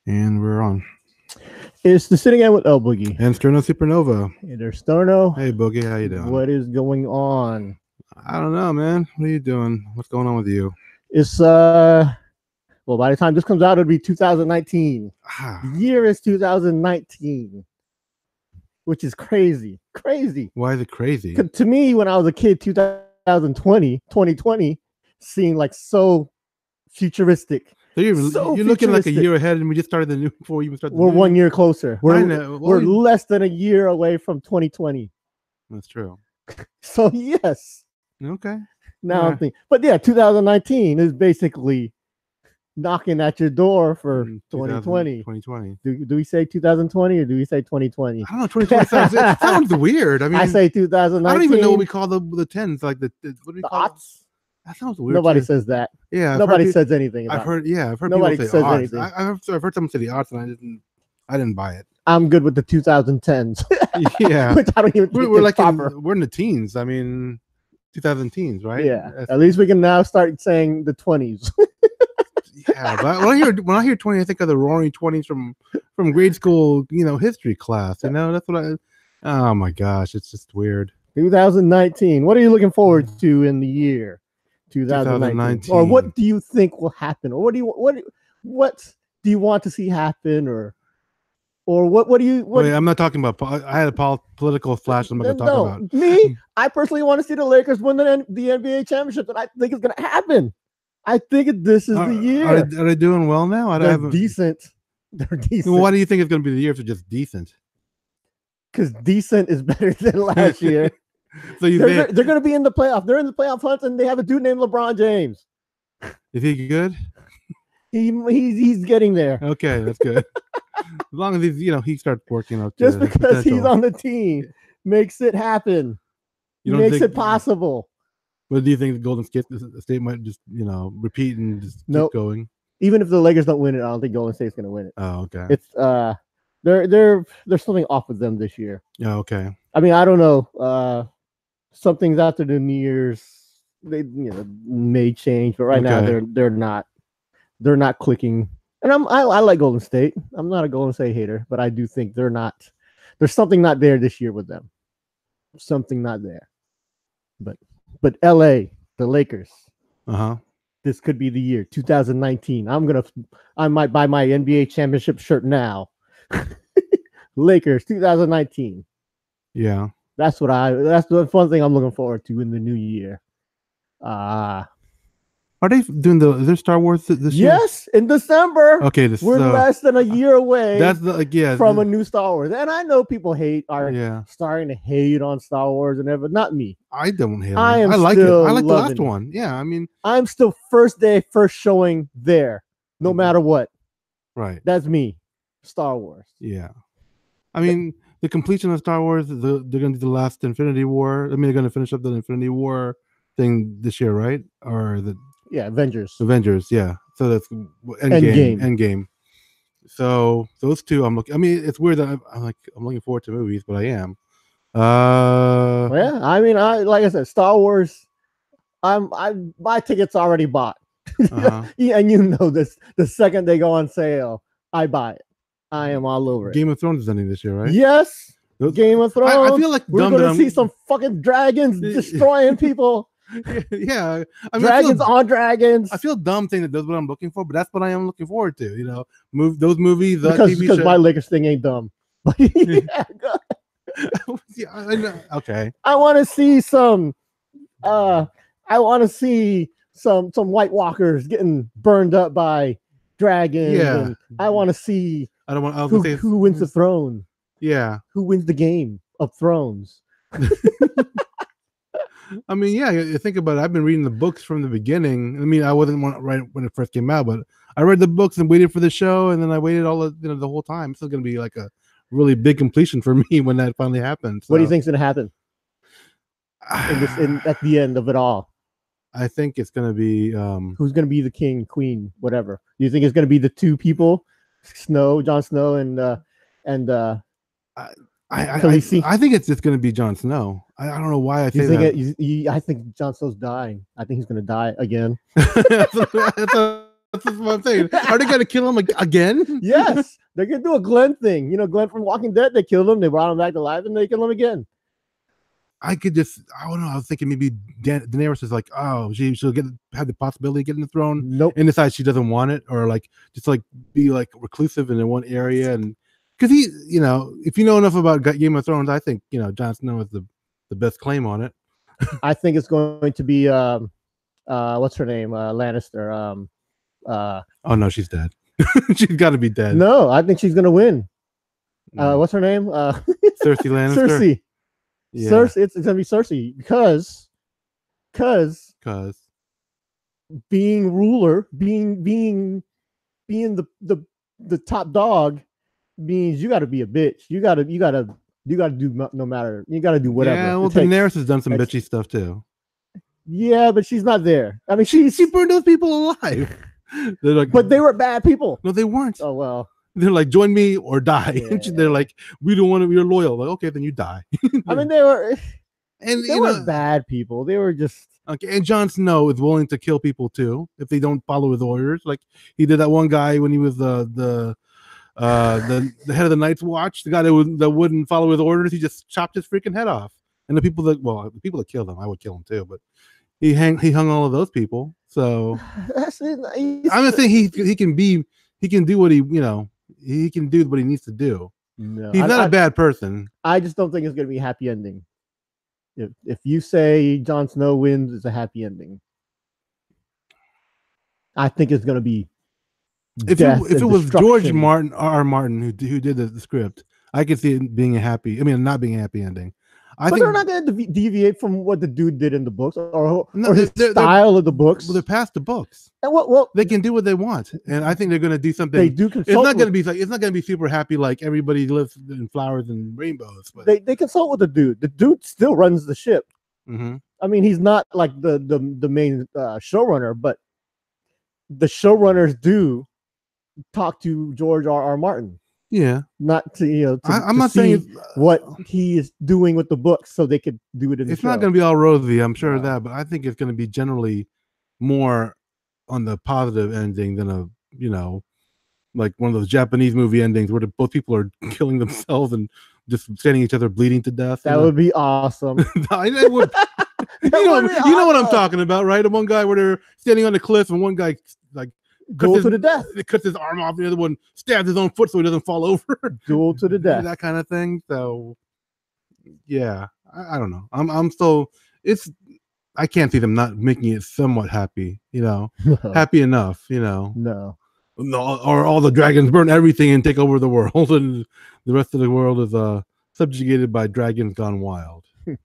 And we're on. It's the Sini-Gang with l-boogy. And Sterno Supernova. Hey there, Sterno. Hey, Boogie, how you doing? What is going on? I don't know, man. What are you doing? What's going on with you? It's, well, by the time this comes out, it'll be 2019. The year is 2019, which is crazy. Crazy. Why is it crazy? To me, when I was a kid, 2020 seemed like so futuristic. So you're looking like a year ahead, and we just started the new before we even started. We're 1 year closer. We're Well, less than a year away from 2020. That's true. So yes. Okay. Now I'm thinking, but yeah, 2019 is basically knocking at your door for 2020. 2020. Do we say 2020 or do we say 2020? I don't know. 2020 it sounds weird. I mean, I say 2019. I don't even know what we call the tens. Like what do we call aughts? That sounds weird. Nobody says that. Yeah, nobody says anything. I've heard nobody people say says odds. anything. I've heard someone say the odds, and I didn't buy it. I'm good with the 2010s. Yeah, which I don't even think we're like proper. we're in the teens. I mean, 2000 teens, right? Yeah. At least we can now start saying the 20s. Yeah, but when I hear 20, I think of the Roaring 20s from grade school, history class. That's what oh my gosh, it's just weird. 2019. What are you looking forward to in the year 2019? Or what do you think will happen? Or what do you want to see happen? Or what do you? Wait, I'm not talking about. I had a political flash. I'm not going to talk about. Me, I personally want to see the Lakers win the NBA championship, and I think it's going to happen. I think this is the year. Are they doing well now? They're decent. They're decent. Well, why do you think it's going to be the year if they're just decent? Because decent is better than last year. So they're going to be in the playoff. They're in the playoff hunt, and they have a dude named LeBron James. Is he good? He's getting there. Okay, that's good. As long as he starts working out. Just because he's on the team makes it happen. Makes it possible. But do you think the Golden State might just repeat and just keep going? Even if the Lakers don't win it, I don't think Golden State's going to win it. Oh, okay. It's there's something off with them this year. Yeah, okay. I mean, I don't know. Something's after the New Year's. They may change, but right now they're not clicking. And I like Golden State. I'm not a Golden State hater, but I do think they're not. There's something not there this year with them. Something not there. But LA, the Lakers. This could be the year 2019. I might buy my NBA championship shirt now. Lakers 2019. Yeah. That's the fun thing I'm looking forward to in the new year. Are they doing their Star Wars this year? Yes, in December. Okay, we're less than a year away. That's from a new Star Wars, and I know people are starting to hate on Star Wars and everything. Not me. I don't hate. I like it. I like the last one. Yeah, I mean, I'm still first showing there, no matter what. Right. That's me. Star Wars. Yeah, I mean, the completion of Star Wars. They're going to do the last Infinity War. I mean, they're going to finish up the Infinity War thing this year, right? Or the Avengers. Yeah. So that's Endgame. So those two, I'm looking. I mean, it's weird that I'm looking forward to movies, but I am. Yeah, I mean, like I said, Star Wars. My ticket's already bought. Yeah, and this. The second they go on sale, I buy it. I am all over it. Game of Thrones is ending this year, right? Yes. Game of Thrones. I feel like we're going to see some fucking dragons destroying people. Yeah, I mean, dragons on dragons. I feel dumb saying that's what I'm looking for, but that's what I am looking forward to. Those movies. Because my Lakers thing ain't dumb. Yeah, I know. Okay. I want to see some. I want to see some White Walkers getting burned up by dragons. Yeah. And I want to see. I don't want. Who wins the throne? Yeah. Who wins the game of Thrones? I mean, yeah, you think about it. I've been reading the books from the beginning. I mean, I wasn't right when it first came out, but I read the books and waited for the show, and then I waited all the whole time. This is going to be like a really big completion for me when that finally happens. So. What do you think's going to happen at the end of it all? I think it's going to be who's going to be the king, queen, whatever. Do you think it's going to be the two people, Jon Snow, and I think it's just going to be Jon Snow. I don't know why I say that. I think Jon Snow's dying. I think he's going to die again. That's what That's what I'm saying. Are they gonna kill him again? Yes, they're gonna do a Glenn thing. You know, Glenn from Walking Dead. They killed him. They brought him back to life, and they kill him again. I don't know. I was thinking maybe Daenerys is like, oh, she'll have the possibility of getting the throne. Nope. And decide she doesn't want it, or like just like be like reclusive in one area. And because he, you know, if you know enough about Game of Thrones, I think Jon Snow is the best claim on it. I think it's going to be what's her name? Lannister. Oh no, she's dead. She's got to be dead. No, I think she's gonna win. What's her name? Cersei Lannister. Cersei. Yeah. Cersei. It's gonna be Cersei because being ruler, being the top dog means you got to be a bitch. You got to do no matter. You got to do whatever. Yeah, well, Daenerys has done some bitchy stuff too. Yeah, but she's not there. I mean, she burned those people alive. They're like, but they were bad people. No, they weren't. Oh well. They're like, join me or die. Yeah. They're like, we don't want to. We're loyal. Like, okay, then you die. I mean, they were bad people. They were just okay. And Jon Snow is willing to kill people too if they don't follow his orders. Like he did that one guy when he was the head of the Night's Watch. The guy that wouldn't follow his orders. He just chopped his freaking head off. And the people that killed him, I would kill him too. But he hung all of those people. So I'm not saying he can do what he can do what he needs to do. No, he's not a bad person. I just don't think it's going to be a happy ending. If you say Jon Snow wins, it's a happy ending. I think it's going to be if it was George R. Martin who did the script, I could see it being not being a happy ending. But they're not going to deviate from what the dude did in the books or his style of the books. Well, they're past the books. And well, they can do what they want, and I think they're going to do something. They do. It's not going to be super happy like everybody lives in flowers and rainbows. But they consult with the dude. The dude still runs the ship. Mm-hmm. I mean, he's not like the main showrunner, but the showrunners do talk to George R. Martin. Yeah, not to I'm not saying what he is doing with the books, so they could do it in. It's not going to be all rosy, I'm sure of that, but I think it's going to be generally more on the positive ending than like one of those Japanese movie endings where both people are killing themselves and just standing each other bleeding to death. That would be awesome. It would. You know what I'm talking about, right? The one guy where they're standing on the cliff and one guy like. Duel to the death. It cuts his arm off. The other one stabs his own foot so he doesn't fall over. Duel to the death. That kind of thing. So, yeah, I don't know. I'm still. I can't see them not making it somewhat happy. Happy enough. No. Or all the dragons burn everything and take over the world, and the rest of the world is subjugated by dragons gone wild, and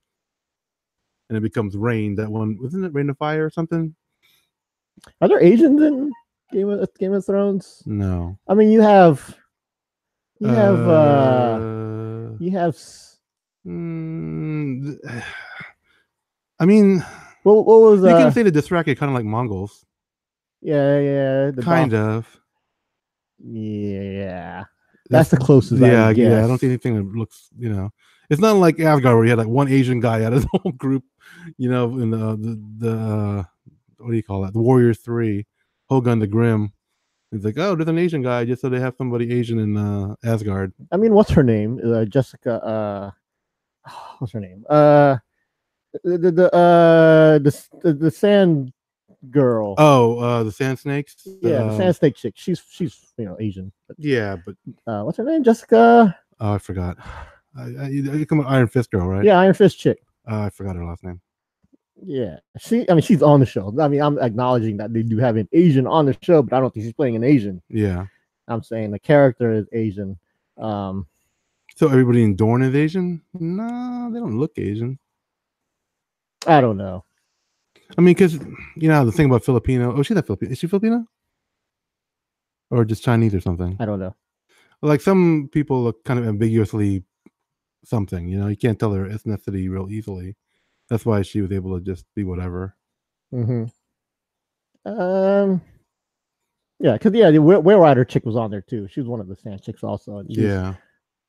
it becomes Rain. That one wasn't it Rain of Fire or something? Are there Asians in Game of Thrones? No. I mean, you have. I mean, what was you can say the Dothraki kind of like Mongols. Yeah, kind of. Yeah, that's the closest. Yeah, I don't see anything that looks. It's not like Asgard where you had like one Asian guy out of the whole group. In the what do you call that? The Warriors 3. Hogun the Grim. It's like, oh, there's an Asian guy just so they have somebody Asian in Asgard. I mean, what's her name? Jessica. What's her name? The sand girl. Oh, the sand snakes. Yeah, the sand snake chick. She's Asian. But, yeah, but what's her name? Jessica. Oh, I forgot. You come with Iron Fist girl, right? Yeah, Iron Fist chick. I forgot her last name. Yeah, she's on the show. I mean, I'm acknowledging that they do have an Asian on the show, but I don't think she's playing an Asian. Yeah, I'm saying the character is Asian. So everybody in Dorne is Asian? No, they don't look Asian. I don't know. I mean, because the thing about Filipino. Oh, she's not Filipino. Is she Filipino? Or just Chinese or something? I don't know. Like some people look kind of ambiguously something. You can't tell their ethnicity real easily. That's why she was able to just be whatever. Mm-hmm. Yeah, because the Whale Rider chick was on there too. She was one of the sand chicks also. Yeah.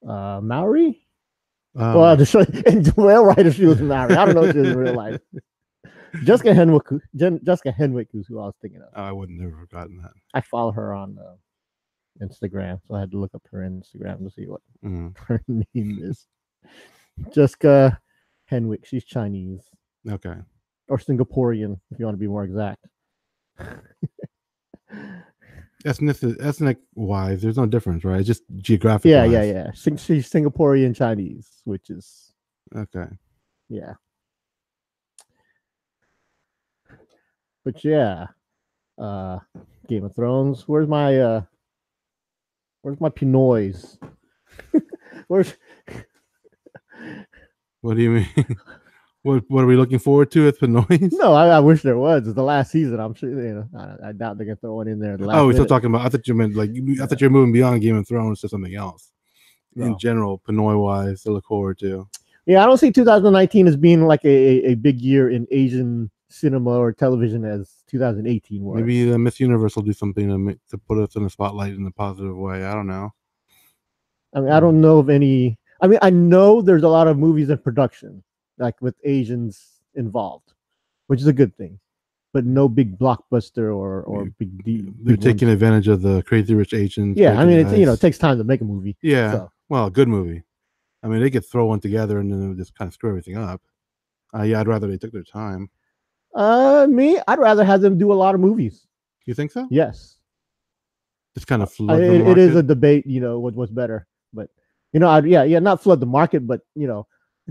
Maori. Well, in Whale Rider she was Maori. I don't know if she was in real life. Jessica Henwick is who I was thinking of. I would have never forgotten that. I follow her on Instagram, so I had to look up her Instagram to see what her name is. Jessica Henwick. She's Chinese. Okay. Or Singaporean, if you want to be more exact. Ethnic wise, there's no difference, right? It's just geographic. Yeah. She's Singaporean Chinese, which is okay. Yeah. But yeah, Game of Thrones. Where's my Pinoys? Where's? What do you mean? What are we looking forward to at Pinoys? No, I wish there was. It's the last season. I'm sure. I doubt they're gonna throw one in there. We're still talking about. I thought you meant I thought you were moving beyond Game of Thrones to something else. No. In general, Pinoy wise, to look forward to. Yeah, I don't see 2019 as being like a big year in Asian cinema or television as 2018 was. Maybe the Miss Universe will do something to put us in the spotlight in a positive way. I don't know. I mean, I don't know of any. I mean, I know there's a lot of movies in production, like with Asians involved, which is a good thing, but no big blockbuster or big deal. They're taking advantage of the Crazy Rich Asians. Yeah, I mean, it takes time to make a movie. Yeah, so. Well, a good movie. I mean, they could throw one together and then it would just kind of screw everything up. Yeah, I'd rather they took their time. I'd rather have them do a lot of movies. You think so? Yes. Just kind of flood the market. It is a debate, what's better, but not flood the market, but don't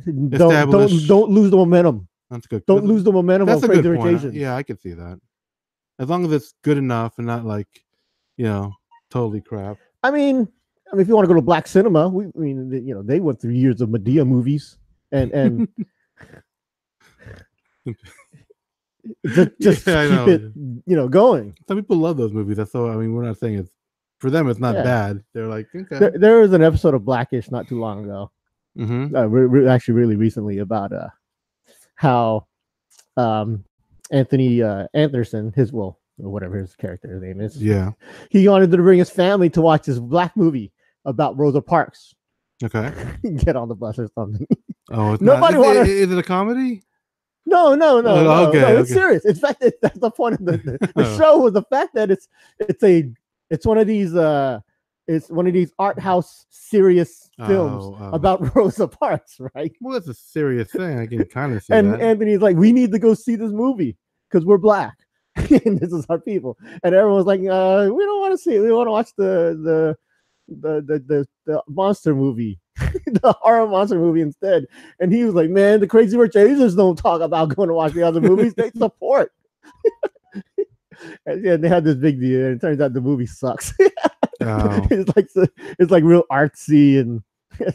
lose the momentum. That's good. Don't lose the momentum. That's a good point. Yeah, I could see that. As long as it's good enough and not like, totally crap. I mean, if you want to go to black cinema, they went through years of Medea movies and just keep it, going. Some people love those movies. That's so. I mean, we're not saying it's for them. It's not bad. They're like, okay. There was an episode of Blackish not too long ago. Actually, really recently about how Anthony Anderson, whatever his character name is. Yeah, he wanted to bring his family to watch this black movie about Rosa Parks. Okay, get on the bus or something. Oh, nobody wanted. Is it a comedy? No. Okay, it's serious. In fact, that's the point of the show was the fact that it's one of these art house serious films about Rosa Parks, right? Well, that's a serious thing. I can kind of see and that. Anthony's like, we need to go see this movie because we're black and this is our people. And everyone's like, we don't want to see it. We want to watch the monster movie. The horror monster movie instead. And he was like, man, the Crazy Rich Asians don't talk about going to watch the other movies. They support. And they had this big deal, and it turns out the movie sucks. It's like real artsy, and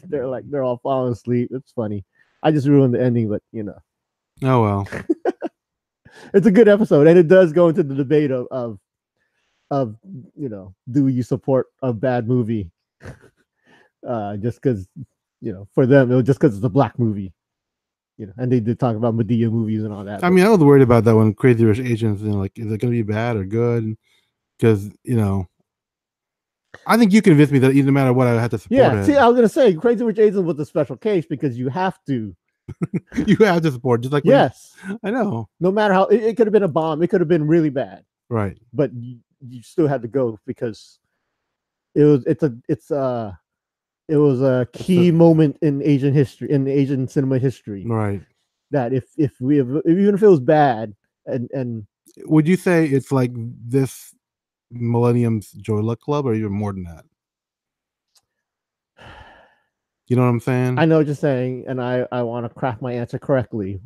they're all falling asleep. It's funny. I just ruined the ending, but Oh well. It's a good episode, and it does go into the debate of do you support a bad movie? Just because for them it was just because it's a black movie, and they did talk about Medea movies and all that. I mean, I was worried about that when Crazy Rich Asians, like, is it going to be bad or good? Because I think you convinced me that no matter what, I had to support it. See, I was going to say Crazy Rich Asians was a special case because you have to. You have to support, just like I know. No matter how it could have been a bomb, it could have been really bad, right? But you still had to go because it was a key moment in Asian history, in Asian cinema history, right? That even if it was bad, and would you say it's like this millennium's Joy Luck Club, or even more than that? You know what I'm saying? I know what you're saying, and I want to craft my answer correctly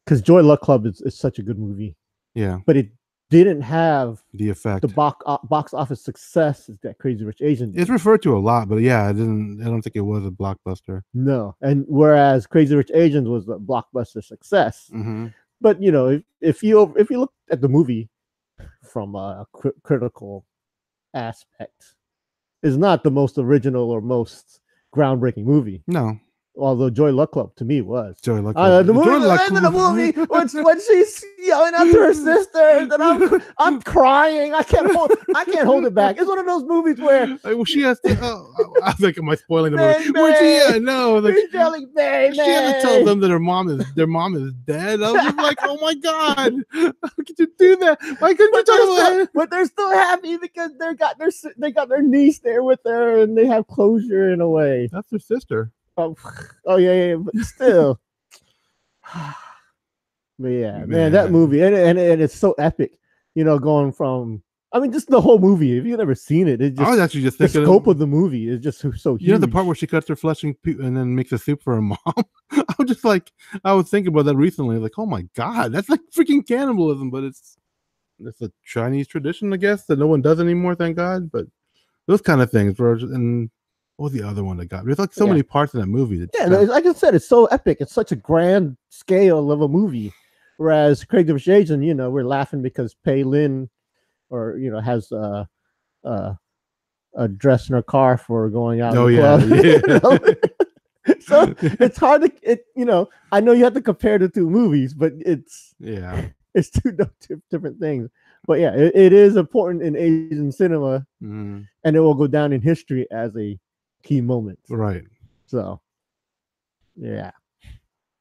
because Joy Luck Club is such a good movie. Yeah, but it didn't have the effect, the box office success that Crazy Rich Asians did. It's referred to a lot, but yeah, I don't think it was a blockbuster. No, and whereas Crazy Rich Asians was a blockbuster success. Mm-hmm. But if you look at the movie from a critical aspect, it's not the most original or most groundbreaking movie. No, Although Joy Luck Club to me was Joy Luck Club. the movie when she's yelling at her sister, and I'm crying. I can't hold it back. It's one of those movies where well, she has to. I was like, am I spoiling the movie? Where's she at? No, like, she's yelling, "Baby!" She had to tell them that their mom is dead. I was just like, oh my god, how could you do that? Why couldn't you tell them? But they're still happy because they got their niece there with her, and they have closure in a way. That's their sister. Oh yeah, but still. But yeah, man, that movie and it's so epic, going from, I mean, just the whole movie. If you've never seen it, it's just, I was actually just thinking the scope of the movie is just so huge. You know the part where she cuts her flesh and then makes a soup for her mom? I was thinking about that recently. Like, oh my god, that's like freaking cannibalism, but it's a Chinese tradition, I guess, that no one does anymore, thank God. But those kind of things and what was the other one that got me? There's like so many parts in that movie. Like I said, it's so epic. It's such a grand scale of a movie. Whereas Crazy Rich Asians, we're laughing because Pei Lin, has a dress in her car for going out. Oh yeah. So it's hard to I know you have to compare the two movies, but it's two different things. But yeah, it is important in Asian cinema, and it will go down in history as a key moment. Right. So yeah.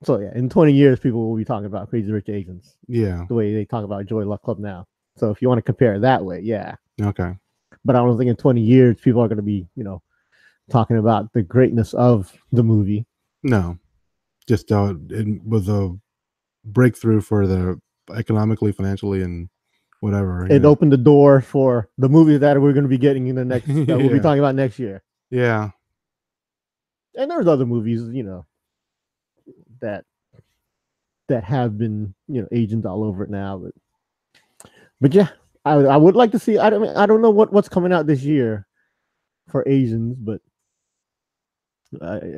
In 20 years, people will be talking about Crazy Rich Asians. Yeah. The way they talk about Joy Luck Club now. So if you want to compare it that way, yeah. Okay. But I don't think in 20 years, people are going to be, talking about the greatness of the movie. No. Just it was a breakthrough for the economically, financially, and whatever. It opened the door for the movies that we're going to be getting in the next, that we'll be talking about next year. Yeah. And there's other movies, that have been, Asians all over it now. But yeah, I would like to see. I don't know what's coming out this year for Asians, but I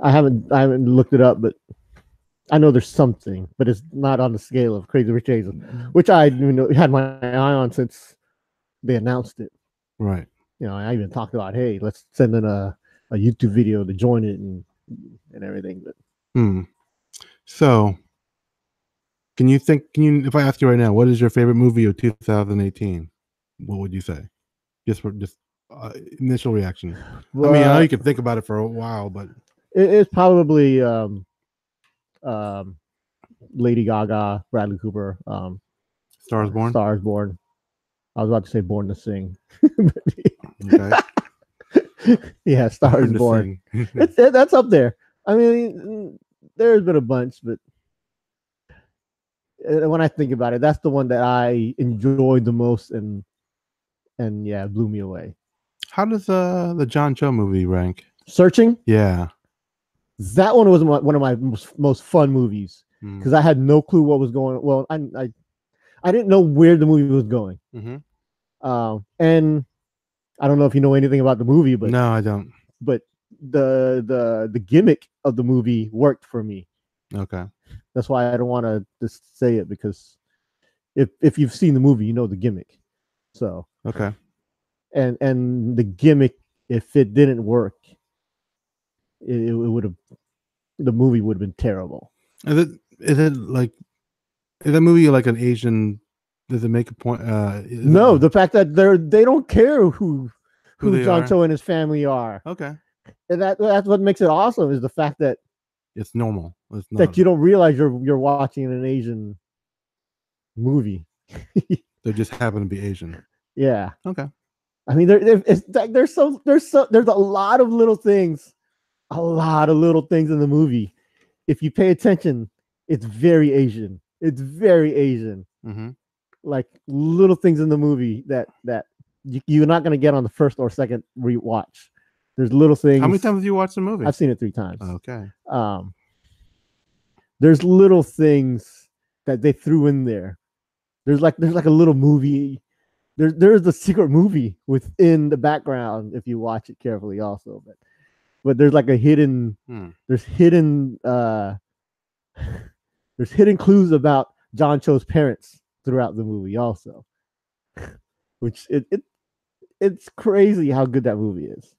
haven't looked it up, but I know there's something, but it's not on the scale of Crazy Rich Asians, which I had my eye on since they announced it. Right. I even talked about, hey, let's send in a YouTube video to join it and everything. But so can you if I ask you right now, what is your favorite movie of 2018, what would you say? Just initial reaction. Well, I mean, I know you can think about it for a while, but it's probably Lady Gaga, Bradley Cooper, Star is Born. Star is Born. I was about to say Born to Sing. Okay. Yeah, Star is Born. That's up there. I mean, there's been a bunch, but when I think about it, that's the one that I enjoyed the most, and yeah, blew me away. How does the John Cho movie rank? Searching? Yeah. That one was one of my most fun movies because I had no clue what was going on. Well, I didn't know where the movie was going. And I don't know if you know anything about the movie, but no, I don't. But the gimmick of the movie worked for me. Okay. That's why I don't want to just say it, because if you've seen the movie, you know the gimmick. So okay. And the gimmick, if it didn't work, it would have, the movie would have been terrible. Is that movie like an Asian? Does it make a point? No, the fact that they don't care who John Cho and his family are. Okay. And that's what makes it awesome, is the fact that it's normal. It's not, that you don't realize you're watching an Asian movie. They just happen to be Asian. Yeah. Okay. I mean, there's a lot of little things, in the movie. If you pay attention, it's very Asian. It's very Asian. Like little things in the movie that you're not going to get on the first or second rewatch. There's little things. How many times have you watched the movie? I've seen it 3 times. Okay. There's little things that they threw in there. There's like a little movie. There's a secret movie within the background if you watch it carefully also. But there's like a hidden there's hidden clues about John Cho's parents throughout the movie also. Which it's crazy how good that movie is.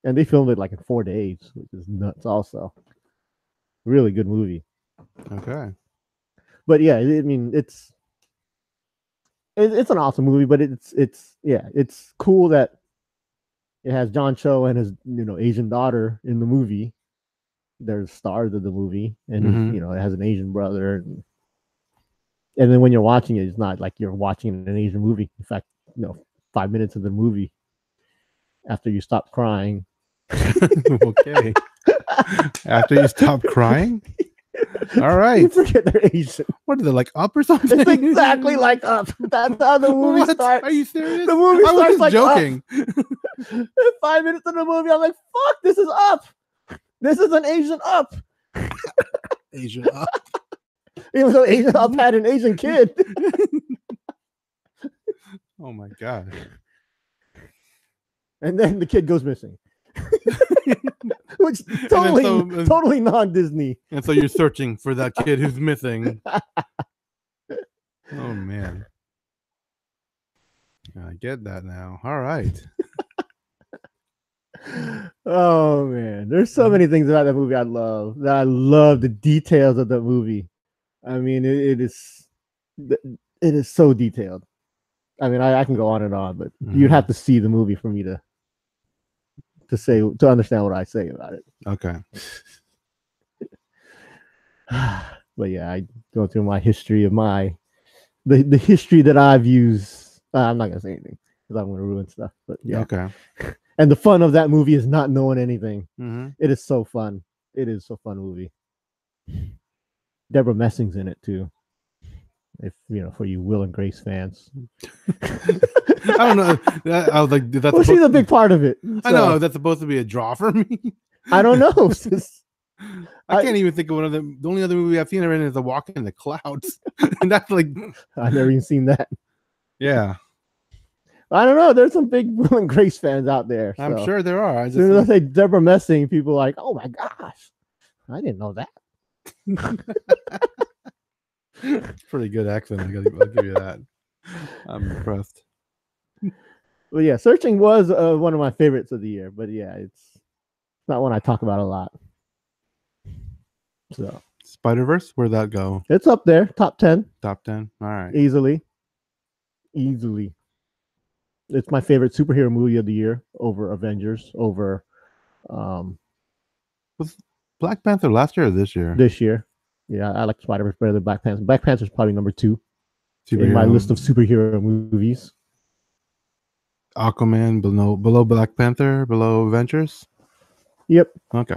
And they filmed it like in 4 days, which is nuts. Also, really good movie. Okay. But yeah, I mean, it's an awesome movie. But it's cool that it has John Cho and his Asian daughter in the movie. They're stars of the movie, and it has an Asian brother. And then when you're watching it, it's not like you're watching an Asian movie. In fact, 5 minutes of the movie, after you stop crying. Okay. After you stop crying? All right. You forget they're Asian. What are they, like Up or something? It's exactly like Up. That's how the movie starts. Are you serious? The movie starts like joking. Up. 5 minutes of the movie, I'm like, fuck, this is Up. This is an Asian Up. Asian Up. Even though Asian Up had an Asian kid. Oh my God. And then the kid goes missing. Which totally non-Disney. And so you're searching for that kid who's missing. Oh man. I get that now. All right. Oh man. There's so many things about that movie I love. I love the details of the movie. I mean, it is so detailed. I mean, I can go on and on, but you'd have to see the movie for me to understand what I say about it. Okay. But yeah, I go through my history of the history that I've used. I'm not gonna say anything because I'm gonna ruin stuff. But yeah. Okay. And the fun of that movie is not knowing anything. Mm-hmm. It is so fun. It is so fun movie. Deborah Messing's in it too. If for you Will and Grace fans. I don't know. I was like, that's she's a big part of it. So. I know that's supposed to be a draw for me. I don't know. I can't even think of one of them. The only other movie I've seen her in is A Walk in the Clouds, and that's like I've never even seen that. Yeah, I don't know. There's some big Will and Grace fans out there. I'm sure there are. As soon as I say Deborah Messing, people are like, oh my gosh, I didn't know that. Pretty good accent. I'll give you that. I'm impressed. Well, yeah, Searching was one of my favorites of the year, but yeah, it's not one I talk about a lot. So Spider-Verse, where'd that go? It's up there, top 10. Top 10. All right. Easily. It's my favorite superhero movie of the year over Avengers, over was Black Panther last year or this year? This year. Yeah, I like Spider-Verse better than Black Panther. Black Panther's probably number 2 in my list of superhero movies. Aquaman below Black Panther, below Avengers? Yep. Okay.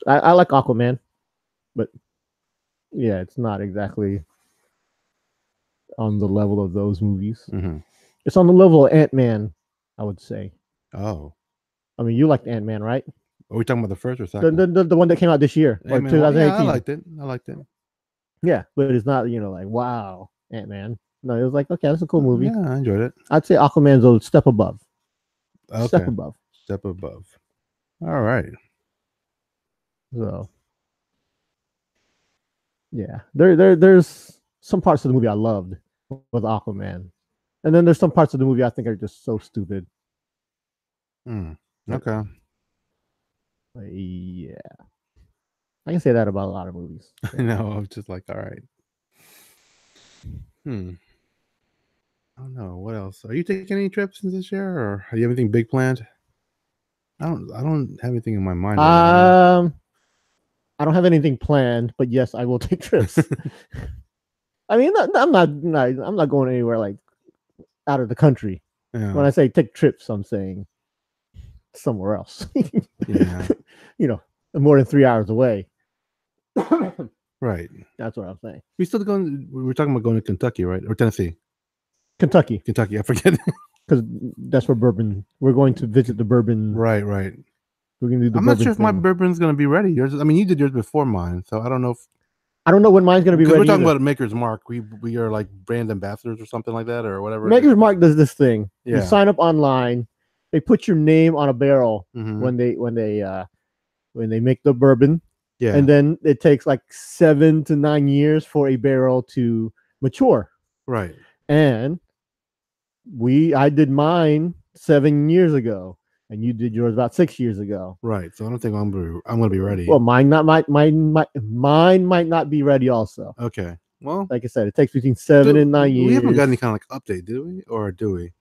I like Aquaman, but yeah, it's not exactly on the level of those movies. Mm-hmm. It's on the level of Ant-Man, I would say. Oh. I mean, you liked Ant-Man, right? Are we talking about the first or second? The one that came out this year, or 2018. Yeah, I liked it. Yeah, but it's not, like, wow, Ant-Man. No, it was like, okay, that's a cool movie. Yeah, I enjoyed it. I'd say Aquaman's a step above. Okay. Step above. All right. So, yeah, there's some parts of the movie I loved with Aquaman, and then there's some parts of the movie I think are just so stupid. Okay. Yeah, I can say that about a lot of movies. So. I know. I was just like, all right. I don't know what else. Are you taking any trips this year, or do you have anything big planned? I don't have anything in my mind. I don't have anything planned, but yes, I will take trips. I mean, I'm not going anywhere like out of the country. Yeah. When I say take trips, I'm saying somewhere else. Yeah. More than 3 hours away. Right. That's what I'm saying. We're talking about going to Kentucky, right? Or Tennessee? Kentucky, I forget. Because that's where bourbon. We're going to visit the bourbon. Right. We're going to do the I'm not sure if my bourbon's going to be ready. Yours, I mean, you did yours before mine, so I don't know when mine's going to be ready. We're talking about Maker's Mark. We are like brand ambassadors or something like that, or whatever. Maker's Mark does this thing. Yeah. You sign up online. They put your name on a barrel when they make the bourbon. Yeah. And then it takes like 7 to 9 years for a barrel to mature. Right. And I did mine 7 years ago. and you did yours about 6 years ago. Right. So I don't think I'm gonna be ready. Well, mine might not be ready also. Okay. Well, like I said, it takes between 7 and 9 years. We haven't got any kind of like update, do we? Or do we?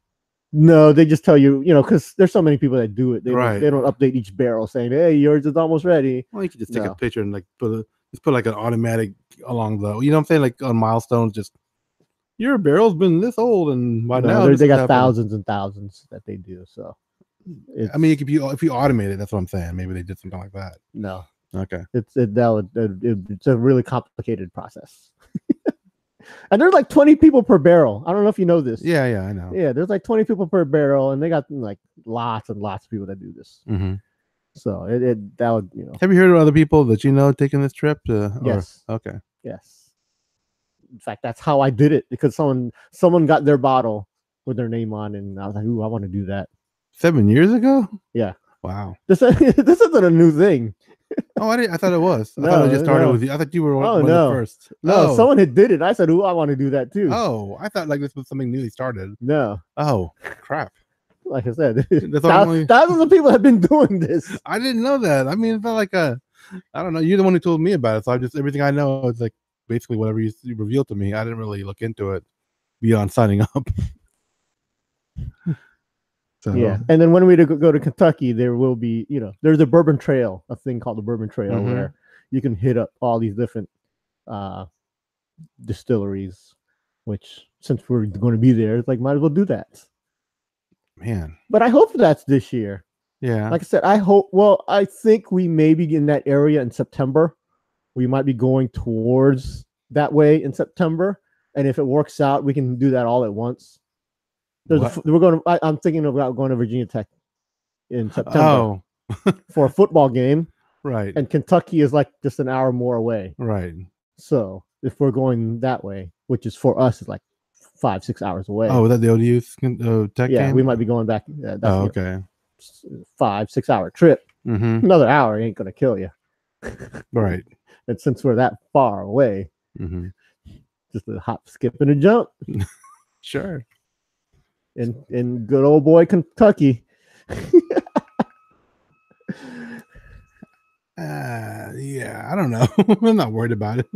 No, they just tell you, because there's so many people that do it. They Right. They don't update each barrel saying, "Hey, yours is almost ready." Well, you could just take a picture and like put like an automatic along the, you know what I'm saying, like on milestones. Just your barrel's been this old, and by now they got thousands and thousands that they do. So, I mean, if you automate it, that's what I'm saying. Maybe they did something like that. No. Okay. It's a really complicated process. And there's like 20 people per barrel. I don't know if you know this. Yeah, I know. Yeah, there's like 20 people per barrel, and they got like lots and lots of people that do this. Mm-hmm. So that would, Have you heard of other people that taking this trip? Yes. Okay. Yes. In fact, that's how I did it, because someone got their bottle with their name on, and I was like, "Ooh, I want to do that." 7 years ago? Yeah. Wow. This isn't a new thing. Oh, I thought it was. I thought it just started with you. I thought you were one of the first. No, someone had did it. I said, "Ooh, I want to do that too." Oh, I thought like this was something newly started. No. Oh, crap. Like I said, thousands of people have been doing this. I didn't know that. I mean, it's not like I don't know. You're the one who told me about it. So everything I know is like basically whatever you revealed to me. I didn't really look into it beyond signing up. So yeah. And then when we go to Kentucky, there will be, there's a bourbon trail, a thing called the bourbon trail, where you can hit up all these different distilleries, which since we're going to be there, it's like, might as well do that. Man. But I hope that's this year. Yeah. Like I said, I think we may be in that area in September. We might be going towards that way in September. And if it works out, we can do that all at once. I'm thinking about going to Virginia Tech in September for a football game. Right. And Kentucky is like just an hour more away. Right. So if we're going that way, which is for us is like 5-6 hours away. Oh, is that the ODU Tech game? Yeah, we might be going back. Okay. 5-6 hour trip. Mm-hmm. Another hour ain't gonna kill you. Right. And since we're that far away, just a hop, skip, and a jump. Sure. In good old boy Kentucky. Yeah, I don't know. I'm not worried about it.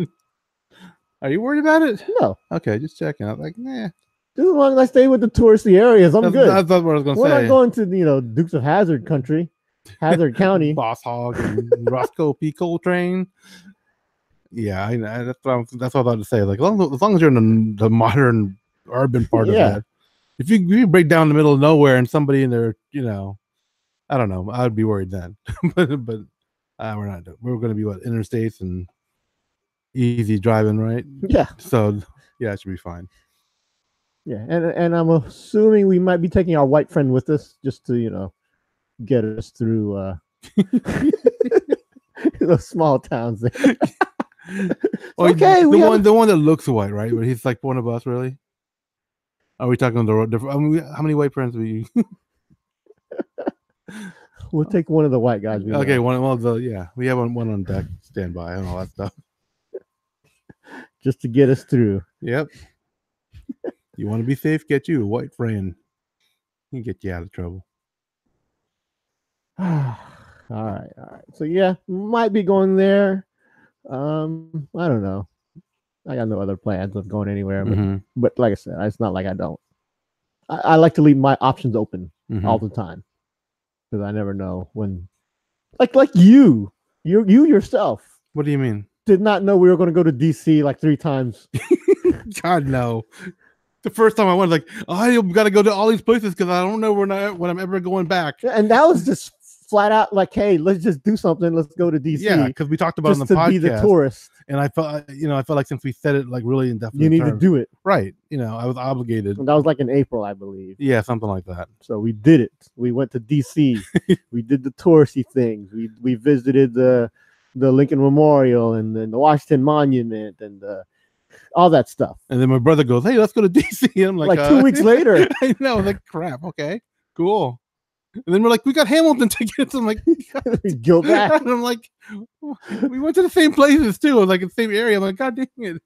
Are you worried about it? No. Okay, just checking. I was like, nah. Just as long as I stay with the touristy areas, I'm good. That's what I was going to say. We're not going to, Dukes of Hazzard country, Hazzard County. Boss Hog and Roscoe P. Coltrane. Yeah, that's what I was about to say. Like, as long as you're in the modern urban part of that. If you break down the middle of nowhere and somebody in there, I don't know, I'd be worried then. but we're not. We're going to be interstates and easy driving, right? Yeah. So yeah, it should be fine. Yeah, and I'm assuming we might be taking our white friend with us just to get us through those small towns there. Okay, the one that looks white, right? But he's like one of us, really. Are we talking on the road? I mean, how many white friends were you? We'll take one of the white guys. Okay, one of the we have one on deck, standby, and all that stuff, just to get us through. Yep. You want to be safe? Get you a white friend. He can get you out of trouble. All right. So yeah, might be going there. I don't know. I got no other plans of going anywhere, but like I said, it's not like I don't. I like to leave my options open all the time, because I never know when. Like you yourself. What do you mean? Did not know we were going to go to DC like 3 times. God no. The first time I went, like, I got to go to all these places because I don't know when I'm ever going back. And that was just flat out like, hey, let's just do something. Let's go to DC. Yeah, because we talked about it on the podcast. Just to be the tourist. And I felt like since we said it like really in depth, you need to do it. Right. I was obligated. And that was like in April, I believe. Yeah, something like that. So we did it. We went to DC. We did the touristy things. We visited the Lincoln Memorial and then the Washington Monument and all that stuff. And then my brother goes, "Hey, let's go to DC." And I'm like 2 weeks later. I know. Like, crap. Okay, cool. And then we're like, we got Hamilton tickets. I'm like, go back. And I'm like, we went to the same places too, like in the same area. I'm like, God dang it.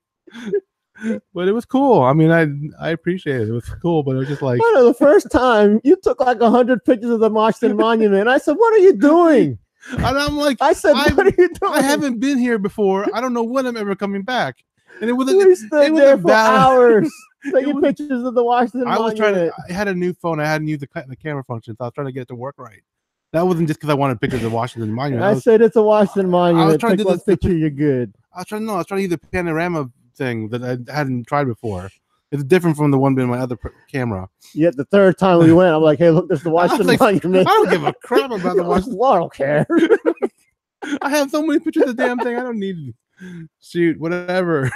But it was cool. I mean, I appreciate it. It was cool, but it was just like, I know the first time you took like 100 pictures of the Washington Monument. I said, "What are you doing?" and I'm like, I said, "What are you doing?" I haven't been here before. I don't know when I'm ever coming back. And it was We stood there for hours taking pictures of the Washington Monument. I had a new phone. I hadn't used the camera function, so I was trying to get it to work right. That wasn't just because I wanted pictures of Washington Monument. I said it's a Washington Monument. I was trying to do this picture. You're good. I was trying to use the panorama thing that I hadn't tried before. It's different from the one in my other camera. Yet the third time we went, I'm like, "Hey, look, there's the Washington Monument." I don't give a crap about the Washington. I don't care. I have so many pictures of the damn thing. I don't need. Shoot, whatever.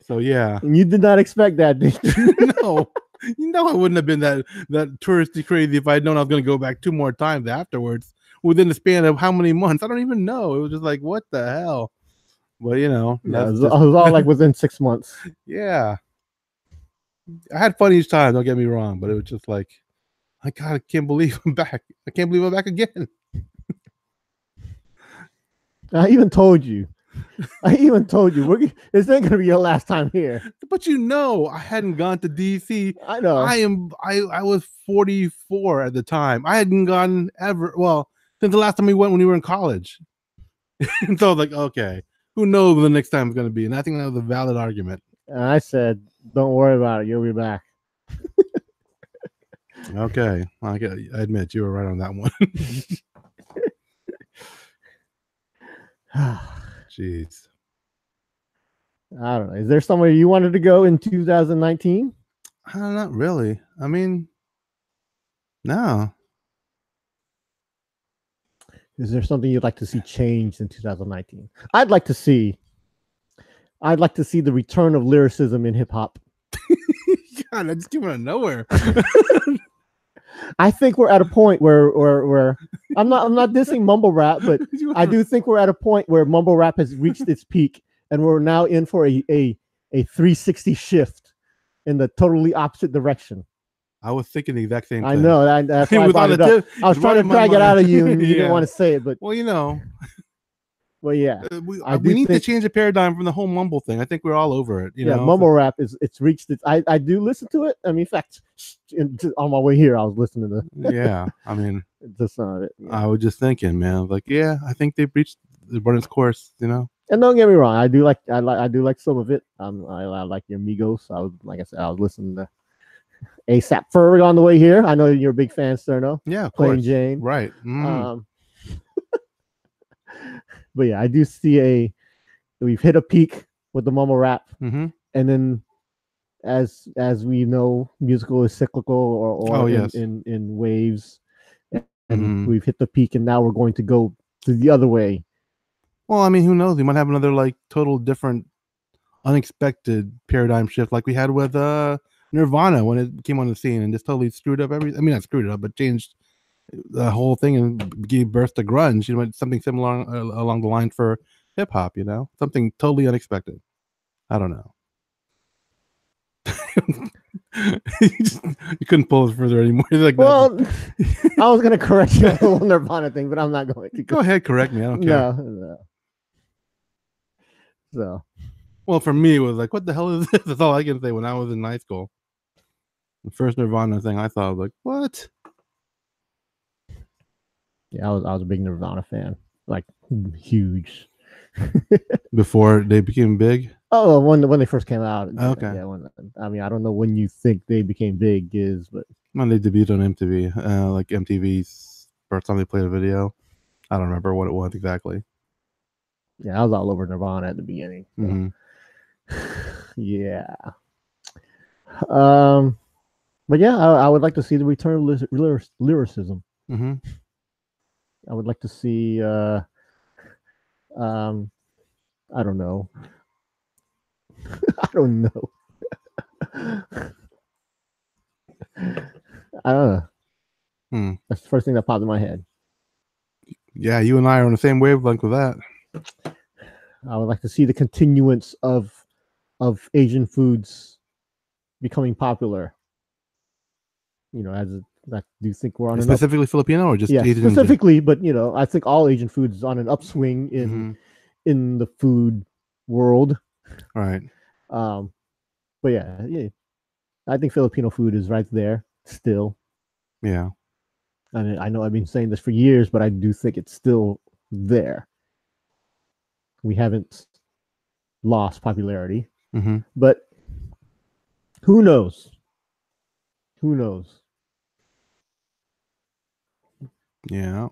So yeah. And you did not expect that, did you? No. I wouldn't have been that touristy crazy if I'd known I was going to go back 2 more times afterwards within the span of how many months. I don't even know. It was just like, what the hell? Well, it was all like within 6 months. Yeah. I had fun each time, don't get me wrong, but it was just like, I can't believe I'm back. I can't believe I'm back again. I even told you. This ain't gonna be your last time here. But I hadn't gone to DC. I know. I was 44 at the time. I hadn't gone ever. Well, since the last time we went when we were in college. And so I was like, okay, who knows when the next time is gonna be? And I think that was a valid argument. And I said, don't worry about it. You'll be back. Okay, I admit you were right on that one. Jeez. I don't know. Is there somewhere you wanted to go in 2019? Not really. I mean, no. Is there something you'd like to see changed in 2019? I'd like to see the return of lyricism in hip hop. God, that just came out of nowhere. I think we're at a point where I'm not dissing mumble rap, but I do think we're at a point where mumble rap has reached its peak, and we're now in for a 360 shift in the totally opposite direction. I was thinking the exact same thing. I know. That's why I brought it up. I was trying to drag it out of you, and you didn't want to say it. But well, yeah. We need to change the paradigm from the whole mumble thing. I think we're all over it. You know? Mumble rap it's reached its. I do listen to it. I mean, in fact, on my way here, I was listening to. Yeah, I mean, just not it. Yeah. I was just thinking, man. Like, yeah, I think they've reached the run its course. And don't get me wrong, I do like some of it. I like your Migos. I was listening to ASAP Ferg on the way here. I know you're a big fan, Sterno. Yeah, of Plain course. Jane. Right. But yeah, I do see we've hit a peak with the mumble rap, and then as we know, musical is cyclical or in waves, and we've hit the peak, and now we're going to go to the other way. Well, I mean, who knows? We might have another like total different, unexpected paradigm shift like we had with Nirvana when it came on the scene and just totally screwed up everything. I mean, not screwed it up, but changed the whole thing and gave birth to grunge. Something similar along the line for hip hop. Something totally unexpected. I don't know. You couldn't pull it further anymore. Like, well, I was gonna correct you on the whole Nirvana thing, but I'm not going to. Go ahead, correct me. I don't care. No. So, well, for me, it was like, what the hell is this? That's all I can say. When I was in high school, the first Nirvana thing, I thought, like, what? Yeah, I was a big Nirvana fan, like huge. Before they became big? Oh, when they first came out. Okay. Yeah, I mean, I don't know when you think they became big but when they debuted on MTV, like MTV's first time they played a video. I don't remember what it was exactly. Yeah, I was all over Nirvana at the beginning. So. Yeah. But yeah, I would like to see the return of lyricism. I would like to see I don't know. I don't know. I don't know. That's the first thing that popped in my head. Yeah, you and I are on the same wavelength with that. I would like to see the continuance of Asian foods becoming popular. Do you think we're on specifically Filipino or just Asian? Specifically, but I think all Asian food is on an upswing in the food world. Right. But yeah, I think Filipino food is right there still. Yeah. I mean, I know I've been saying this for years, but I do think it's still there. We haven't lost popularity, but who knows? Who knows? Yeah.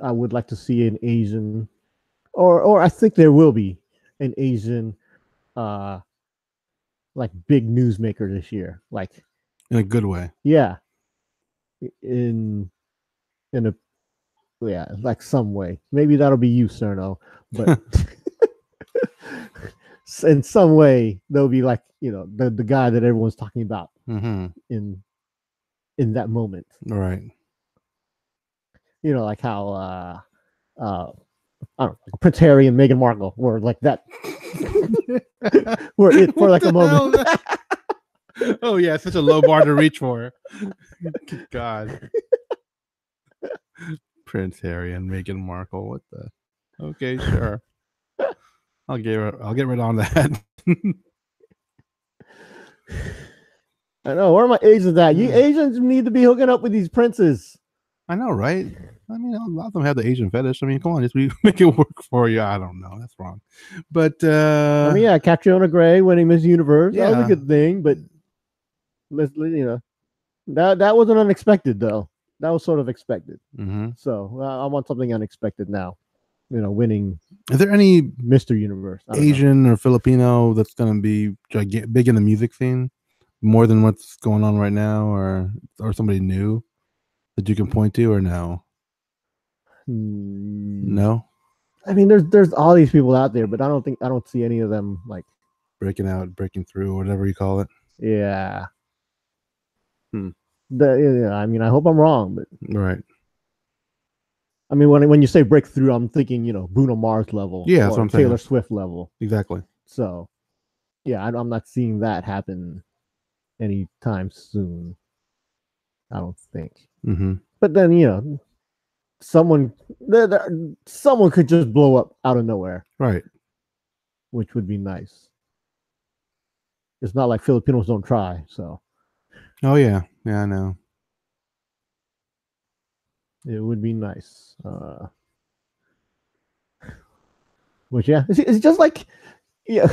I would like to see an Asian, or I think there will be an Asian, like big newsmaker this year. Like in a good way. Yeah, in a like some way. Maybe that'll be you, Cerno, but in some way they'll be like the guy that everyone's talking about in that moment. Right. Like how I don't know, like Prince Harry and Meghan Markle were like that. Were it for like a moment. Oh yeah, such a low bar to reach for. God. Prince Harry and Meghan Markle. What the? Okay, sure. I'll get right on that. I know. Where are my Asians at? You Asians need to be hooking up with these princes. I know, right? I mean, a lot of them have the Asian fetish. I mean, come on, just make it work for you. I don't know. That's wrong. But I mean, yeah, Catriona Gray winning Miss Universe. Yeah. That was a good thing, but let's that wasn't unexpected though. That was sort of expected. So I want something unexpected now. Winning. Is there any Mr. Universe Asian or Filipino that's going to be big in the music scene more than what's going on right now, or somebody new that you can point to, or no? No. I mean, there's all these people out there, but I don't see any of them like breaking out, breaking through, whatever you call it. Yeah. I mean, I hope I'm wrong, but right. I mean, when you say breakthrough, I'm thinking Bruno Mars level, yeah, that's what I'm Taylor saying. Swift level, exactly. So, yeah, I'm not seeing that happen anytime soon. I don't think. But then someone could just blow up out of nowhere, right? Which would be nice. It's not like Filipinos don't try, so. Oh yeah, I know. It would be nice. Which it's just like I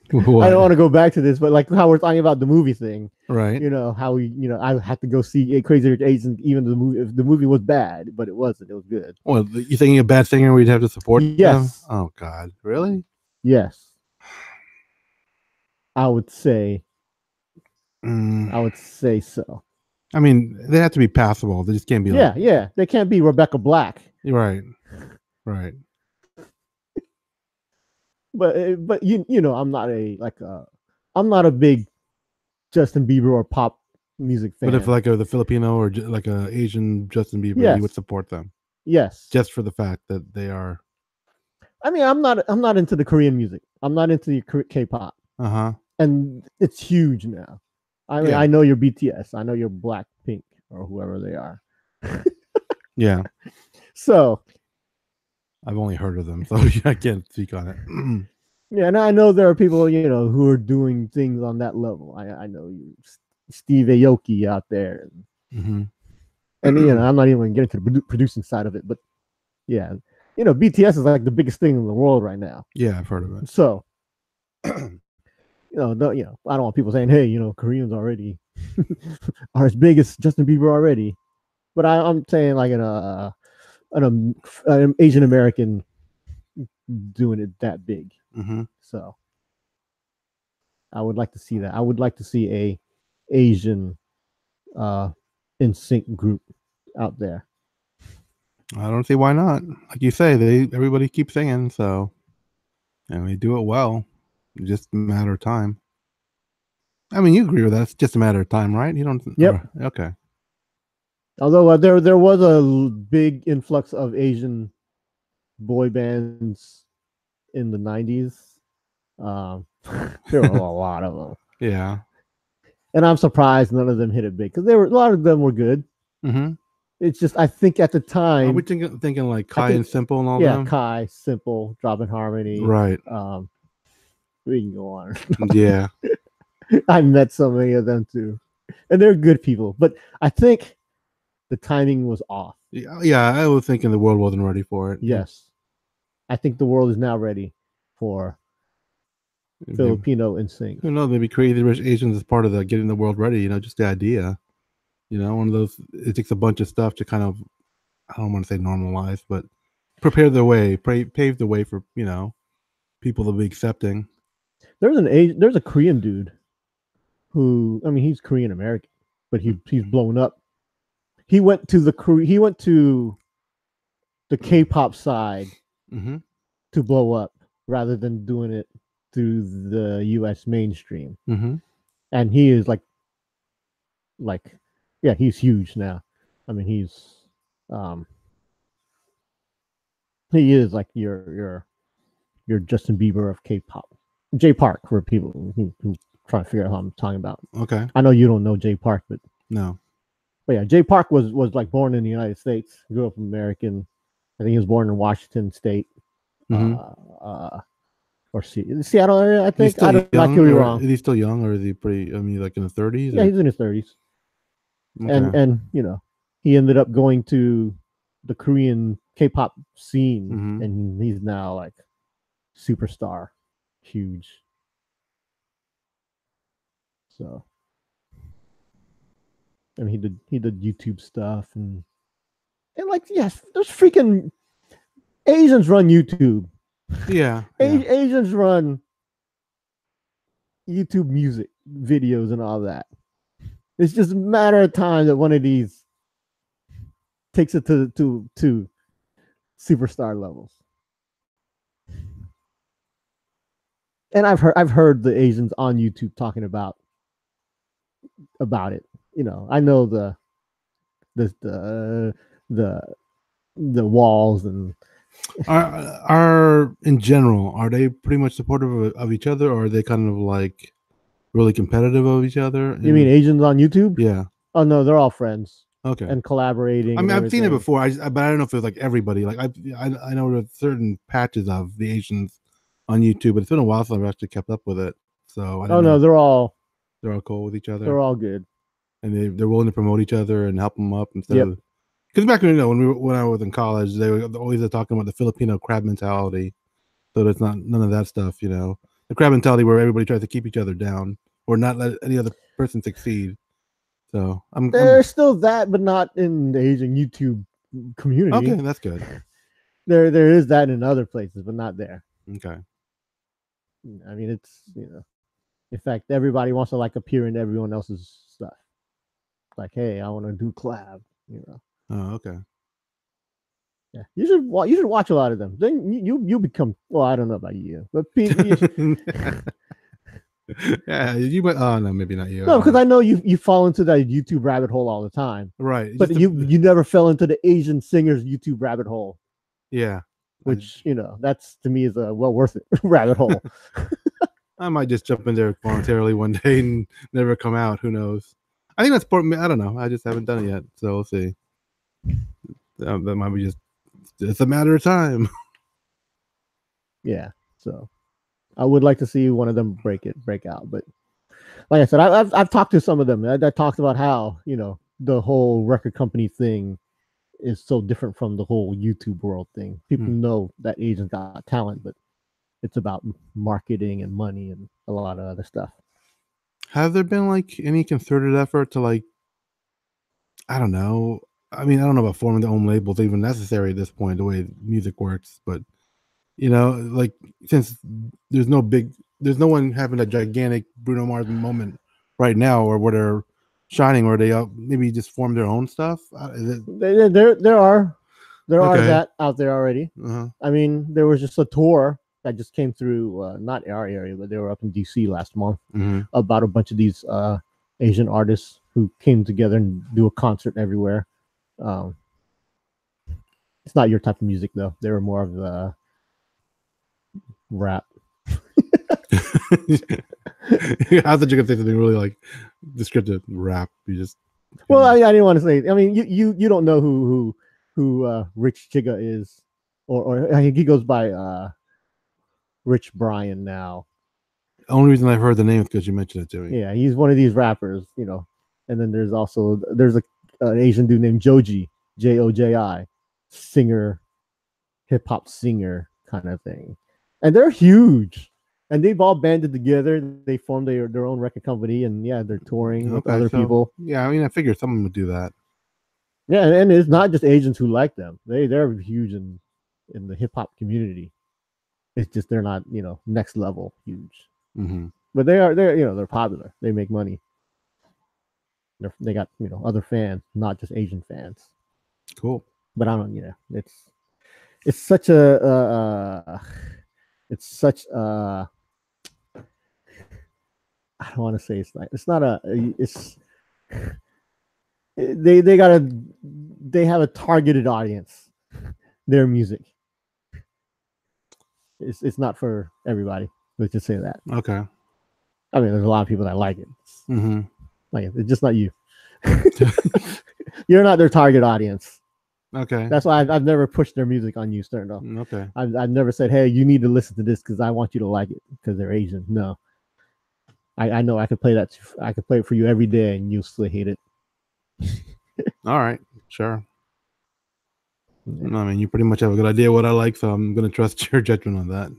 don't want to go back to this, but like how we're talking about the movie thing, right? How I had to go see Crazy Rich Asians, even if the movie was bad, but it wasn't. It was good. Well, you thinking a bad singer we'd have to support? Yes. Them? Oh God, really? Yes. I would say. I would say so. I mean, they have to be passable. They just can't be. Yeah. They can't be Rebecca Black. Right. But I'm not I'm not a big Justin Bieber or pop music fan. But if like the Filipino or like a Asian Justin Bieber, you would support them. Yes. Just for the fact that they are. I mean, I'm not into the Korean music. I'm not into the K-pop. And it's huge now. I mean, I know you're BTS. I know you're Blackpink or whoever they are. Yeah. So. I've only heard of them, so I can't speak on it. Yeah, and I know there are people, who are doing things on that level. I know you, Steve Aoki out there. And I'm not even going to get into the producing side of it, but yeah, BTS is like the biggest thing in the world right now. Yeah, I've heard of it. So, I don't want people saying, hey, Koreans already are as big as Justin Bieber already. But I'm saying like an Asian American doing it that big. So I would like to see that. I would like to see a Asian NSYNC group out there. I don't see why not. Like you say, everybody keeps singing, so and they do it well. It's just a matter of time. I mean, you agree with that? It's just a matter of time, right? You don't. Yep. Okay. Although there was a big influx of Asian boy bands in the 90s. There were a lot of them. Yeah. And I'm surprised none of them hit it big because a lot of them were good. It's just I think at the time. Are we thinking like Kai and Simple and all that? Yeah, Kai, Simple, Drop in Harmony. Right. We can go on. Yeah. I met so many of them too, and they're good people. But I think the timing was off. Yeah, I was thinking the world wasn't ready for it. Yes, I think the world is now ready for Filipino NSYNC. Who knows? Maybe Crazy Rich Asians is part of the getting the world ready. You know, just the idea. You know, one of those. It takes a bunch of stuff to kind of, I don't want to say normalize, but prepare the way, pave the way for people to be accepting. There's a Korean dude who, I mean, he's Korean American, but he's blown up. He went to the K-pop side to blow up rather than doing it through the U.S. mainstream. And he is like, yeah, he's huge now. I mean, he is like your Justin Bieber of K-pop. Jay Park, for people who try to figure out how I'm talking about. Okay. I know you don't know Jay Park, but no. But yeah, Jay Park was like born in the United States, grew up American. I think he was born in Washington State, or Seattle area. I think. I could be wrong. Is he still young, or is he pretty? I mean, like in his 30s? Yeah, he's in his 30s. Okay. And he ended up going to the Korean K-pop scene, and he's now like superstar, huge. So, I mean, he did YouTube stuff and like, yes, there's freaking Asians run YouTube. Yeah, Asians run YouTube music videos and all that. It's just a matter of time that one of these takes it to superstar levels. And I've heard the Asians on YouTube talking about it. I know the walls and are in general, are they pretty much supportive of each other, or are they kind of like really competitive of each other? You mean Asians on YouTube? Yeah. Oh no, they're all friends. Okay. And collaborating. I mean, I've seen it before, but I don't know if it was like everybody. Like I know there's certain patches of the Asians on YouTube, but it's been a while since I've actually kept up with it. So no, they're all cool with each other. They're all good, and they're willing to promote each other and help them up instead of. Because back when when I was in college, they were always talking about the Filipino crab mentality. So there's none of that stuff, The crab mentality where everybody tries to keep each other down or not let any other person succeed. So there's still that, but not in the Asian YouTube community. Okay, that's good. There is that in other places, but not there. Okay. I mean, it's in fact, everybody wants to like appear in everyone else's stuff. Like, hey, I want to do collab. Oh, okay. Yeah, you should watch a lot of them. Then you become. Well, I don't know about you, but yeah, you went. Oh no, maybe not you. No, because I know you fall into that YouTube rabbit hole all the time. Right, but you never fell into the Asian singers YouTube rabbit hole. Yeah, which that's to me is a well worth it rabbit hole. I might just jump in there voluntarily one day and never come out. Who knows? I think that's part. I don't know. I just haven't done it yet, so we'll see. That might be it's a matter of time. Yeah. So I would like to see one of them break out. But like I said, I've talked to some of them. I talked about how, the whole record company thing is so different from the whole YouTube world thing. People know that Asians got talent, but it's about marketing and money and a lot of other stuff. Have there been like any concerted effort to like, I don't know. I mean, I don't know about forming their own labels even necessary at this point, the way music works, but like since there's no one having a gigantic Bruno Mars moment right now, or where they're shining, or they maybe just form their own stuff. There are that out there already. I mean, there was just a tour that just came through, not our area, but they were up in DC last month about a bunch of these Asian artists who came together and do a concert everywhere. It's not your type of music though. They were more of the rap. I thought you could say something really like descriptive. Rap. You just Well, I didn't want to say. I mean, you don't know who Rich Chiga is, or he goes by Rich Brian now. The only reason I've heard the name is because you mentioned it to me. Yeah, he's one of these rappers, you know. And then there's an Asian dude named Joji, Joji, singer, hip hop singer kind of thing, and they're huge. And they've all banded together. They formed their own record company, and yeah, they're touring with other people. Yeah, I mean, I figured someone would do that. Yeah, and it's not just Asians who like them. They're huge in the hip hop community. It's just they're not, you know, next level huge. Mm-hmm. But they're popular. They make money. They got, you know, other fans, not just Asian fans. Cool. But I don't, it's such a I don't want to say they have a targeted audience. Their music. It's not for everybody. Let's just say that. Okay. I mean, there's a lot of people that like it. Mm-hmm. Like it's just not you. You're not their target audience. Okay. That's why I've never pushed their music on you, Sterno. Okay. I've never said, hey, you need to listen to this because I want you to like it because they're Asian. No. I know I could play that. I could play it for you every day and you'll still hate it. All right. Sure. Yeah. I mean, you pretty much have a good idea what I like, so I'm going to trust your judgment on that.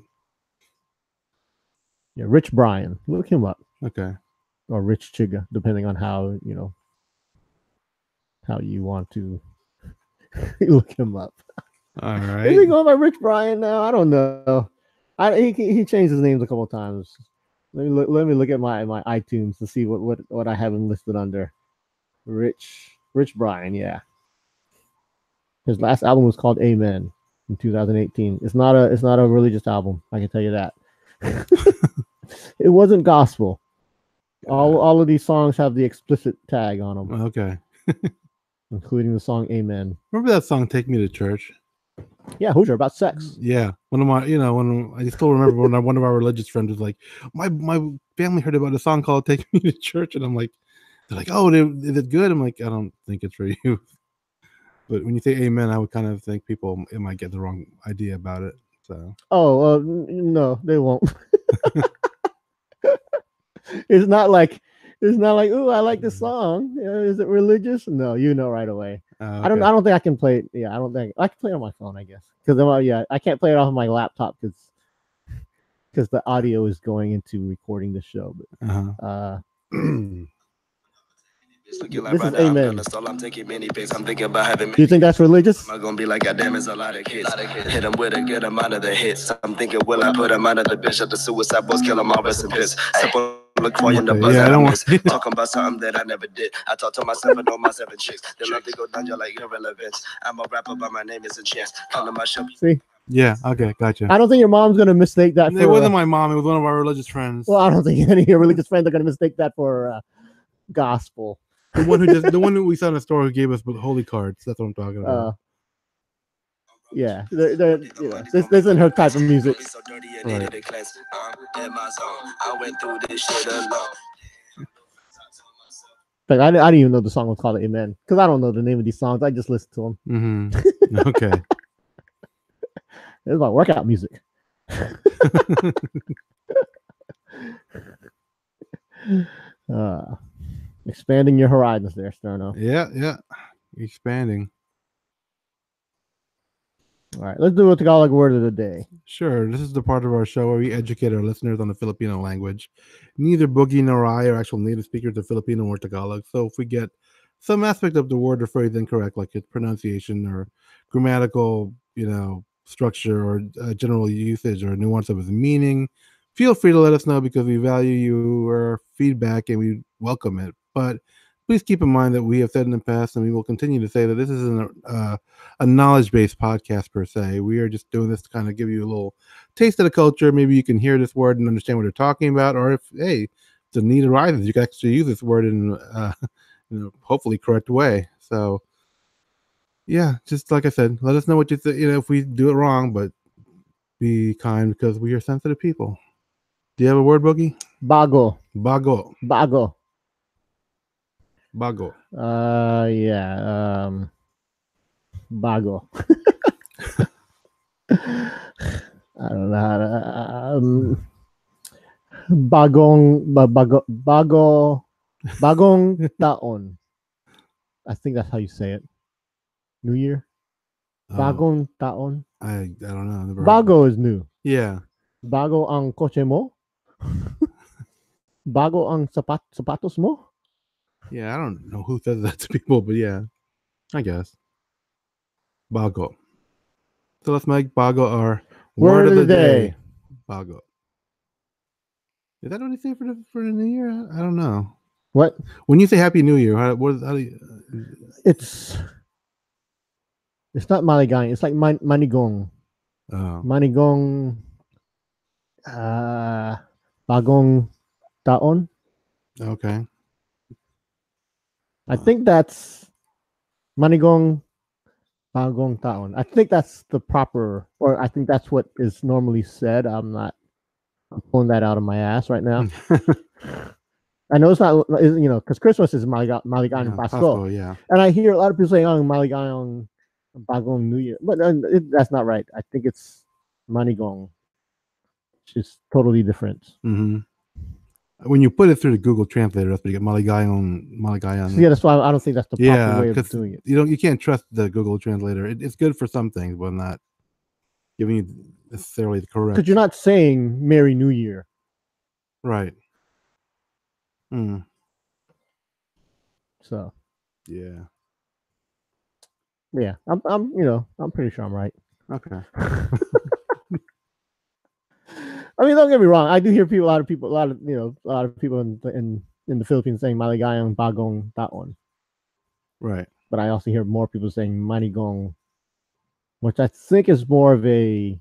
Yeah, Rich Brian. Look him up. Okay. Or Rich Chiga, depending on how you want to look him up. All right. Is he going by Rich Brian now? I don't know. He changed his names a couple of times. Let me look at my iTunes to see what I have him listed under. Rich Brian, yeah. His last album was called Amen in 2018. It's not a religious album, I can tell you that. It wasn't gospel. All of these songs have the explicit tag on them. Okay. Including the song Amen. Remember that song Take Me to Church? Yeah, Hoosier, about sex. Yeah. One of my, I still remember when one of our religious friends was like, my family heard about a song called Take Me to Church. And I'm like, they're like, oh, is it good? I'm like, I don't think it's for you. But when you say amen, I would kind of think people might get the wrong idea about it. So. Oh, no, they won't. It's not like, ooh, I like this song. Is it religious? No, you know right away. Okay. I don't think I can play it. Yeah, I don't think I can play it on my phone, I guess. Because I can't play it off of my laptop because the audio is going into recording the show. But this is Amen. Do you think that's religious? I'm gonna be like, goddamn, it's a lot of kids. Hit them with a good amount of the hits. I'm thinking, will I put them under the bishop? The suicide boys kill them all, rest in peace. Look for you in the buzz. Yeah, I don't want to talking about something that I never did. I talk to myself and know my 7 chicks. They love to go down, you're like irrelevant. I'm a rapper, but my name is a chance. Come to my show. See? Yeah, okay, gotcha. I don't think your mom's gonna mistake that. It wasn't my mom, it was one of our religious friends. Well, I don't think any of your religious friends are gonna mistake that for gospel. The one who we saw in the store who gave us holy cards. That's what I'm talking about. Yeah, this isn't her type of music. Right. Like I didn't even know the song was called Amen because I don't know the name of these songs. I just listen to them. Mm-hmm. Okay. It's like workout music. Expanding your horizons there, Sterno. Yeah. Expanding. All right, let's do a Tagalog word of the day. Sure. This is the part of our show where we educate our listeners on the Filipino language. Neither Boogie nor I are actual native speakers of Filipino or Tagalog. So if we get some aspect of the word or phrase incorrect, like its pronunciation or grammatical, structure or general usage or nuance of its meaning, feel free to let us know because we value your feedback and we welcome it. But please keep in mind that we have said in the past, and we will continue to say that this isn't a knowledge-based podcast per se. We are just doing this to kind of give you a little taste of the culture. Maybe you can hear this word and understand what they're talking about, or if the need arises, you can actually use this word in hopefully correct way. So yeah, just like I said, let us know what you think. If we do it wrong, but be kind because we are sensitive people. Do you have a word, Boogie? Bago. Bago. Yeah. Bago. I don't know how to. Bagong taon. I think that's how you say it. New Year. Bagong taon. I don't know. Never heard Bago is new. Yeah. Bago ang kotse mo. Bago ang sapatos mo. Yeah, I don't know who says that to people, but yeah, I guess. Bago. So let's make Bago our word of the day. Bago. Is that what you say for the New Year? I don't know. What? When you say Happy New Year, how do you... It's not maligayang. It's like manigong. Manigong. Bagong taon. Okay. I think that's manigong bagong taon. I think that's the proper, or I think that's what is normally said. I'm pulling that out of my ass right now. I know it's not, because Christmas is maligayang Pasko. Yeah. And I hear a lot of people saying, maligayang bagong New Year. But that's not right. I think it's manigong, which is totally different. Mm-hmm. When you put it through the Google Translator, that's what you get. Maligayang. So yeah, that's why I don't think that's the proper way of doing it. You can't trust the Google Translator. It's good for some things, but not giving you necessarily the correct. Because you're not saying Merry New Year. Right. So. Yeah. Yeah, I'm pretty sure I'm right. Okay. I mean, don't get me wrong. I do hear a lot of people in the Philippines saying maligayang bagong taon. Right. But I also hear more people saying manigong, which I think is more of a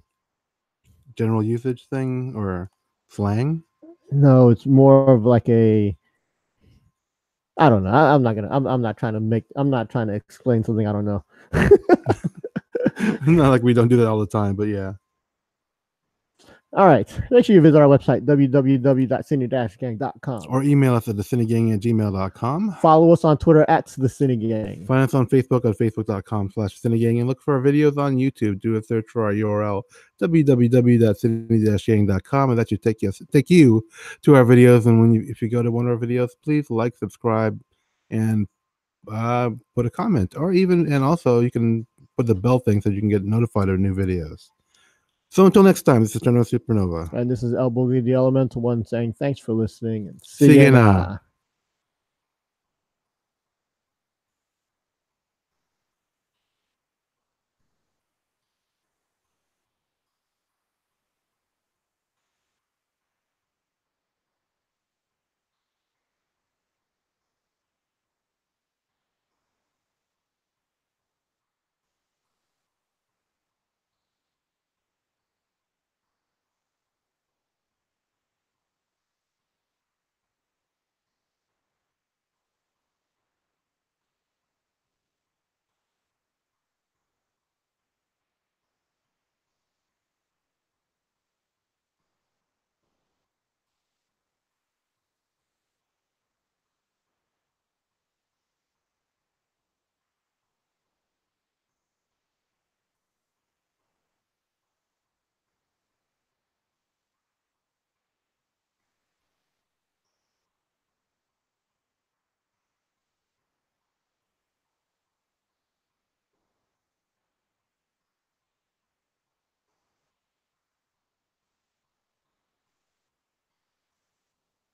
general usage thing or slang. No, it's more of like a. I don't know. I'm not trying to explain something I don't know. Not like we don't do that all the time, but yeah. All right. Make sure you visit our website, www.sini-gang.com. Or email us at thesinigang@gmail.com. Follow us on Twitter at the Sini-Gang. Find us on Facebook at facebook.com/Sini-Gang and look for our videos on YouTube. Do a search for our URL, www.sini-gang.com, and that should take you to our videos. And if you go to one of our videos, please like, subscribe, and put a comment. And also you can put the bell thing so you can get notified of new videos. So until next time, this is General Supernova. And this is l-boogy, the Elemental One, saying thanks for listening. And see you now.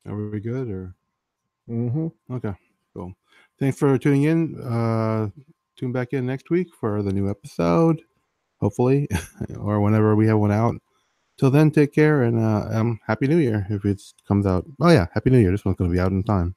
Are we good or? Okay, cool. Thanks for tuning in. Tune back in next week for the new episode, hopefully, or whenever we have one out. Till then, take care and Happy New Year if it comes out. Oh yeah, Happy New Year. This one's going to be out in time.